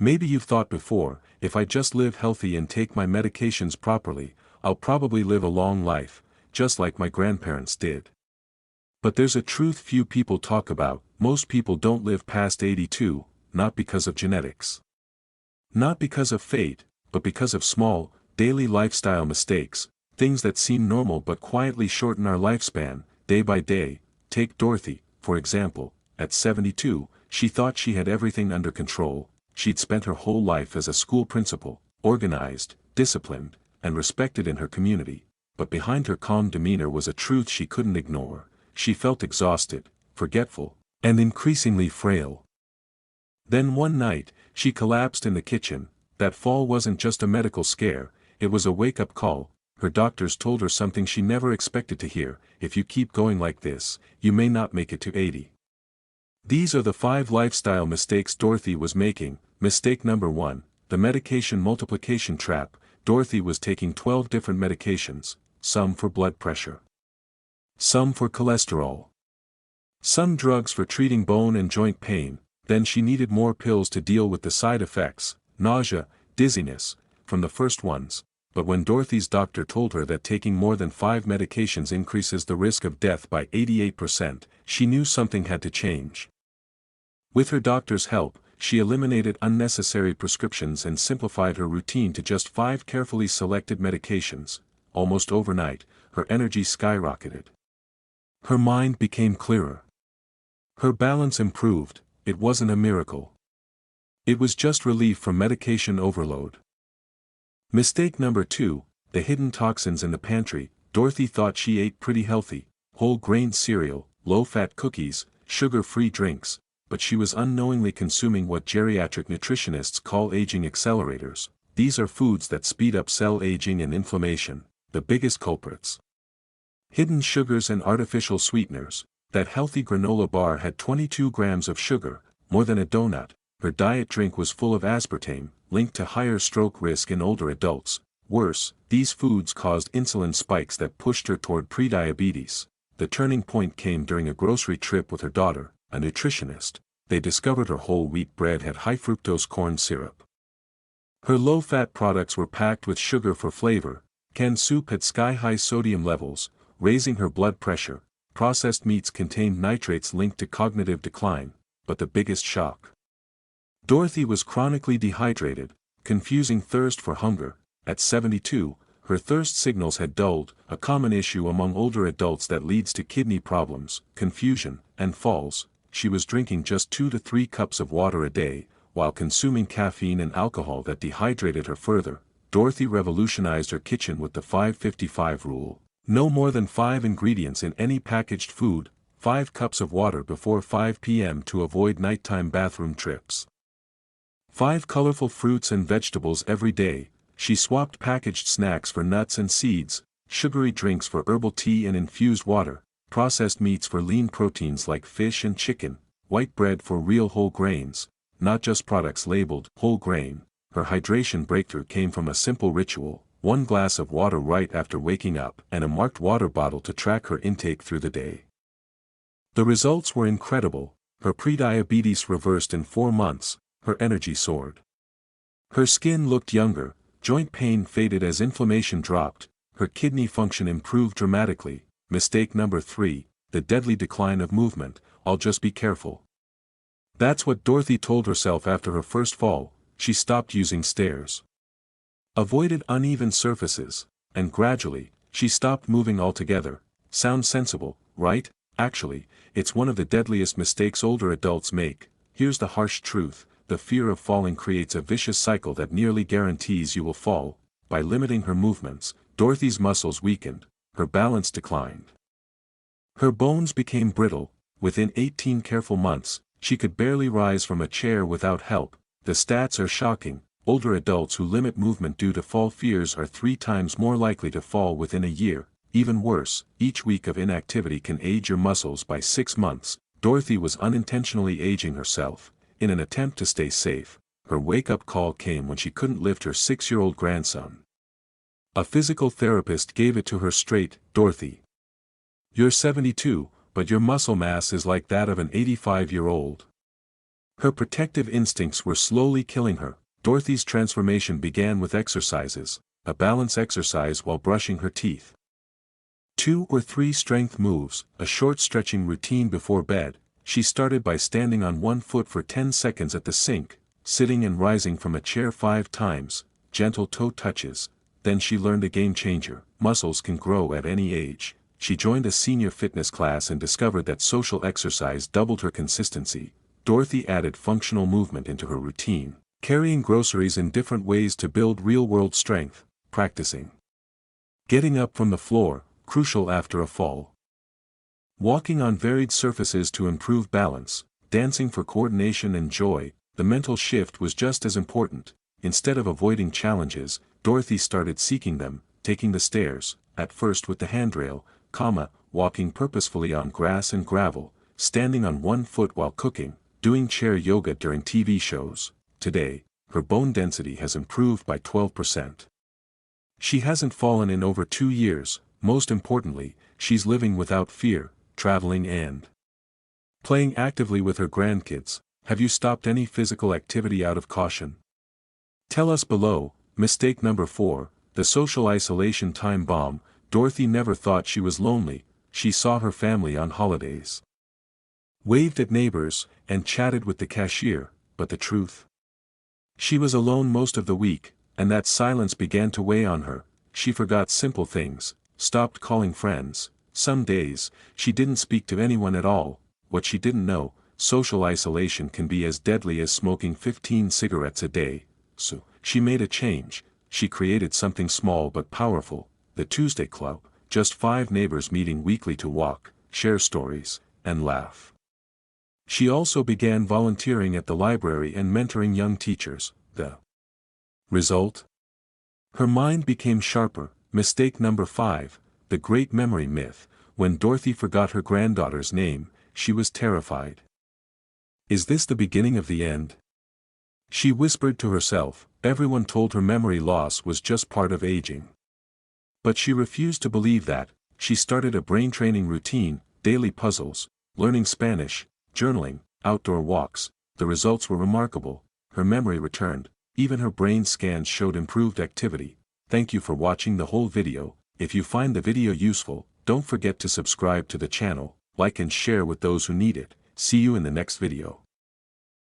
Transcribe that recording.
Maybe you've thought before, if I just live healthy and take my medications properly, I'll probably live a long life, just like my grandparents did. But there's a truth few people talk about: most people don't live past 82, not because of genetics. Not because of fate, but because of small, daily lifestyle mistakes, things that seem normal but quietly shorten our lifespan, day by day. Take Dorothy, for example. At 72, she thought she had everything under control. She'd spent her whole life as a school principal, organized, disciplined, and respected in her community. But behind her calm demeanor was a truth she couldn't ignore. She felt exhausted, forgetful, and increasingly frail. Then one night, she collapsed in the kitchen. That fall wasn't just a medical scare, it was a wake-up call. Her doctors told her something she never expected to hear: if you keep going like this, you may not make it to 80. These are the 5 lifestyle mistakes Dorothy was making. Mistake number 1, the medication multiplication trap. Dorothy was taking 12 different medications, some for blood pressure, some for cholesterol, some drugs for treating bone and joint pain. Then she needed more pills to deal with the side effects, nausea, dizziness, from the first ones. But when Dorothy's doctor told her that taking more than 5 medications increases the risk of death by 88%, she knew something had to change. With her doctor's help, she eliminated unnecessary prescriptions and simplified her routine to just 5 carefully selected medications. Almost overnight, her energy skyrocketed. Her mind became clearer. Her balance improved. It wasn't a miracle. It was just relief from medication overload. Mistake number 2, the hidden toxins in the pantry. Dorothy thought she ate pretty healthy: whole grain cereal, low-fat cookies, sugar-free drinks, but she was unknowingly consuming what geriatric nutritionists call aging accelerators. These are foods that speed up cell aging and inflammation, the biggest culprits. Hidden sugars and artificial sweeteners. That healthy granola bar had 22 grams of sugar, more than a donut. Her diet drink was full of aspartame, linked to higher stroke risk in older adults. Worse, these foods caused insulin spikes that pushed her toward prediabetes. The turning point came during a grocery trip with her daughter, a nutritionist. They discovered her whole wheat bread had high fructose corn syrup. Her low-fat products were packed with sugar for flavor. Canned soup had sky-high sodium levels, raising her blood pressure. Processed meats contained nitrates linked to cognitive decline. But the biggest shock: Dorothy was chronically dehydrated, confusing thirst for hunger. At 72, her thirst signals had dulled, a common issue among older adults that leads to kidney problems, confusion, and falls. She was drinking just 2 to 3 cups of water a day, while consuming caffeine and alcohol that dehydrated her further. Dorothy revolutionized her kitchen with the 5-55 rule. No more than 5 ingredients in any packaged food, 5 cups of water before 5 p.m. to avoid nighttime bathroom trips. 5 colorful fruits and vegetables every day. She swapped packaged snacks for nuts and seeds, sugary drinks for herbal tea and infused water, processed meats for lean proteins like fish and chicken, white bread for real whole grains, not just products labeled whole grain. Her hydration breakthrough came from a simple ritual: 1 glass of water right after waking up and a marked water bottle to track her intake through the day. The results were incredible. Her prediabetes reversed in 4 months, her energy soared. Her skin looked younger, joint pain faded as inflammation dropped, her kidney function improved dramatically. Mistake number 3, the deadly decline of movement. I'll just be careful. That's what Dorothy told herself after her first fall. She stopped using stairs, avoided uneven surfaces, and gradually, she stopped moving altogether. Sounds sensible, right? Actually, it's one of the deadliest mistakes older adults make. Here's the harsh truth: the fear of falling creates a vicious cycle that nearly guarantees you will fall. By limiting her movements, Dorothy's muscles weakened, her balance declined. Her bones became brittle. Within 18 careful months, she could barely rise from a chair without help. The stats are shocking. Older adults who limit movement due to fall fears are 3 times more likely to fall within a year. Even worse, each week of inactivity can age your muscles by 6 months. Dorothy was unintentionally aging herself. In an attempt to stay safe, her wake-up call came when she couldn't lift her 6-year-old grandson. A physical therapist gave it to her straight: Dorothy, you're 72, but your muscle mass is like that of an 85-year-old. Her protective instincts were slowly killing her. Dorothy's transformation began with exercises, a balance exercise while brushing her teeth. 2 or 3 strength moves, a short stretching routine before bed. She started by standing on one foot for 10 seconds at the sink, sitting and rising from a chair 5 times, gentle toe touches. Then she learned a game changer: muscles can grow at any age. She joined a senior fitness class and discovered that social exercise doubled her consistency. Dorothy added functional movement into her routine, carrying groceries in different ways to build real-world strength, practicing getting up from the floor, crucial after a fall. Walking on varied surfaces to improve balance, dancing for coordination and joy. The mental shift was just as important. Instead of avoiding challenges, Dorothy started seeking them, taking the stairs, at first with the handrail, walking purposefully on grass and gravel, standing on one foot while cooking, doing chair yoga during TV shows. Today, her bone density has improved by 12%. She hasn't fallen in over 2 years. Most importantly, she's living without fear, traveling and playing actively with her grandkids. Have you stopped any physical activity out of caution? Tell us below. Mistake number 4, the social isolation time bomb. Dorothy never thought she was lonely. She saw her family on holidays, waved at neighbors, and chatted with the cashier, but the truth? She was alone most of the week, and that silence began to weigh on her. She forgot simple things, stopped calling friends. Some days, she didn't speak to anyone at all. What she didn't know, social isolation can be as deadly as smoking 15 cigarettes a day. So, she made a change. She created something small but powerful: the Tuesday Club, just 5 neighbors meeting weekly to walk, share stories, and laugh. She also began volunteering at the library and mentoring young teachers. The result? Her mind became sharper. Mistake number 5, the great memory myth. When Dorothy forgot her granddaughter's name, she was terrified. Is this the beginning of the end? She whispered to herself. Everyone told her memory loss was just part of aging. But she refused to believe that. She started a brain training routine, daily puzzles, learning Spanish, journaling, outdoor walks. The results were remarkable. Her memory returned. Even her brain scans showed improved activity. Thank you for watching the whole video. If you find the video useful, don't forget to subscribe to the channel, like and share with those who need it. See you in the next video.